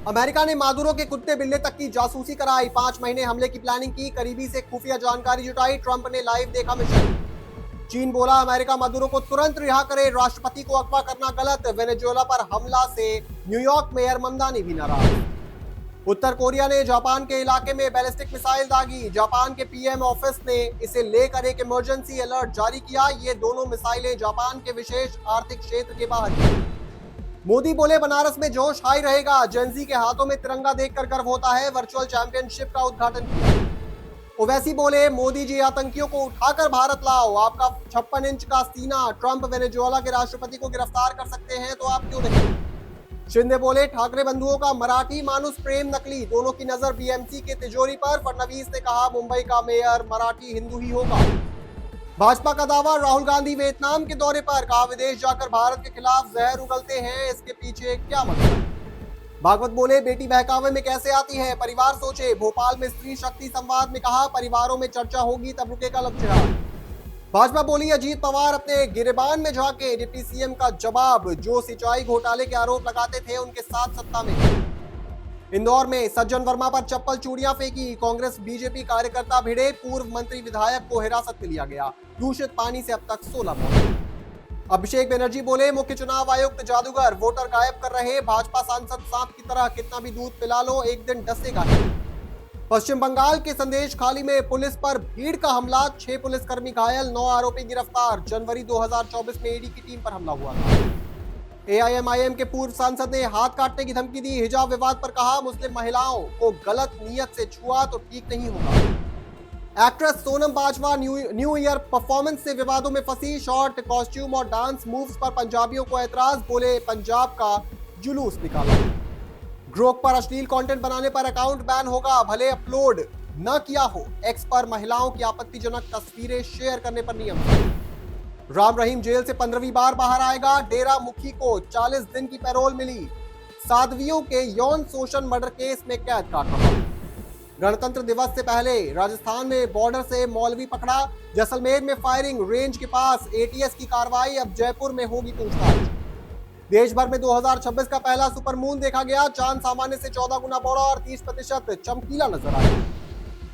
America ने Maduro के कुत्ते बिल्ले तक की जासूसी कराई। 5 महीने हमले की प्लानिंग की, करीबी से खुफिया जानकारी जुटाई। ट्रंप ने लाइव देखा मिशन। चीन बोला अमेरिका मादुरो को तुरंत रिहा करे, राष्ट्रपति को अगवा करना गलत। वेनेजुएला पर हमला से न्यूयॉर्क मेयर ममदानी भी नाराज। उत्तर कोरिया ने जापान के इलाके में बैलिस्टिक मिसाइल दागी। जापान के पीएम ऑफिस ने इसे लेकर एक इमरजेंसी अलर्ट जारी किया। ये दोनों मिसाइलें जापान के विशेष आर्थिक क्षेत्र के बाहर थी। मोदी बोले बनारस में जोश हाई रहेगा, जेनजी के हाथों में तिरंगा देखकर गर्व होता है। वर्चुअल चैंपियनशिप का उद्घाटन किया। ओवैसी बोले मोदी जी आतंकियों को उठाकर भारत लाओ, आपका 56 इंच का सीना। ट्रंप वेनेजुएला के राष्ट्रपति को गिरफ्तार कर सकते हैं तो आप क्यों नहीं। शिंदे बोले ठाकरे बंधुओं का मराठी मानुस प्रेम नकली, दोनों की नजर बीएमसी के तिजोरी पर। फडणवीस ने कहा मुंबई का मेयर मराठी हिंदू ही होगा। भाजपा का दावा राहुल गांधी वियतनाम के दौरे पर, कहा विदेश जाकर भारत के खिलाफ जहर उगलते हैं, इसके पीछे क्या मतलब। भागवत बोले बेटी बहकावे में कैसे आती है, परिवार सोचे। भोपाल में स्त्री शक्ति संवाद में कहा परिवारों में चर्चा होगी तब रुकेगा लव। भाजपा बोली अजीत पवार अपने गिरेबान में झांके। डिप्टी सीएम का जवाब, जो सिंचाई घोटाले के आरोप लगाते थे उनके साथ सत्ता में। इंदौर में सज्जन वर्मा पर चप्पल चूड़ियां फेंकी, कांग्रेस बीजेपी कार्यकर्ता भिड़े। पूर्व मंत्री विधायक को हिरासत में लिया गया। दूषित पानी से अब तक 16 मौत। अभिषेक बनर्जी बोले मुख्य चुनाव आयुक्त जादूगर, वोटर गायब कर रहे। भाजपा सांसद सांप की तरह, कितना भी दूध पिला लो एक दिन डसेगा ही। पश्चिम बंगाल के संदेश खाली में पुलिस पर भीड़ का हमला, 6 पुलिसकर्मी घायल, 9 आरोपी गिरफ्तार। जनवरी 2024 में ईडी की टीम पर हमला हुआ था। एआईएमआईएम के पूर्व सांसद ने हाथ काटने की धमकी दी। हिजाब विवाद पर कहा मुस्लिम महिलाओं को गलत नीयत से छुआ तो ठीक नहीं होगा। Actress Sonam Bajwa new year performance से विवादों में फंसी। शॉर्ट कॉस्ट्यूम और डांस मूव्स पर पंजाबियों को ऐतराज, बोले पंजाब का जुलूस निकाला। ग्रोक पर अश्लील कंटेंट बनाने पर अकाउंट बैन होगा, भले अपलोड न किया हो। एक्स पर महिलाओं की आपत्तिजनक तस्वीरें शेयर करने पर नियम। राम रहीम जेल से 15वीं बार बाहर आएगा। डेरा मुखी को 40 दिन की पैरोल मिली। साध्वियों के यौन शोषण मर्डर केस में कैद काट रहा। गणतंत्र दिवस से पहले राजस्थान में बॉर्डर से मौलवी पकड़ा। जैसलमेर में फायरिंग रेंज के पास, एटीएस की कार्रवाई। अब जयपुर में होगी पूछताछ। देश भर में 2026 का पहला सुपर मून देखा गया। चांद सामान्य से 14 गुना बड़ा और 30% चमकीला नजर आया।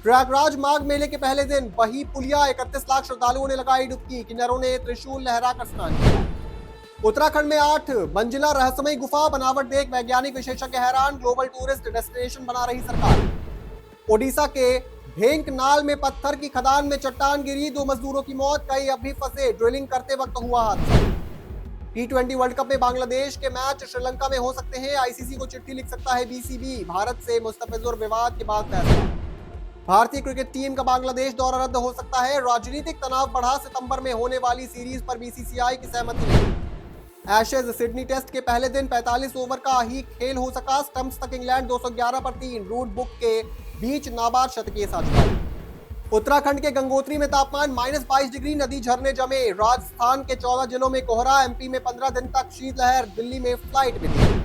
प्रयागराज माघ मेले के पहले दिन बही पुलिया, 31 लाख श्रद्धालुओं ने लगाई डुबकी। किन्नरों ने त्रिशूल लहराकर स्नान किया। उत्तराखंड में 8 मंजिला रहस्यमयी गुफा, बनावट देख वैज्ञानिक विशेषज्ञ हैरान। ग्लोबल टूरिस्ट डेस्टिनेशन बना रही सरकार। ओडिशा के भेंकनाल में पत्थर की खदान में चट्टान गिरी, 2 मजदूरों की मौत, कई अब भी फंसे। ड्रिलिंग करते वक्त हुआ हादसा। T20 वर्ल्ड कप में बांग्लादेश के मैच श्रीलंका में हो सकते हैं। आईसीसी को चिट्ठी लिख सकता है बीसीबी, भारत से मुस्तफिजुर विवाद के बाद फैसला। भारतीय क्रिकेट टीम का बांग्लादेश दौरा रद्द हो सकता है। राजनीतिक तनाव बढ़ा, सितंबर में होने वाली सीरीज पर बीसीसीआई की सहमति नहीं। एशेज सिडनी टेस्ट के पहले दिन 45 ओवर का ही खेल हो सका। स्टंप्स तक इंग्लैंड 211 पर 3। रूट बुक के बीच नाबाद शतकीय साझेदारी। उत्तराखंड के गंगोत्री में तापमान -22 डिग्री, नदी झरने जमे। राजस्थान के 14 जिलों में कोहरा। एमपी में 15 दिन तक शीतलहर। दिल्ली में फ्लाइट मिली।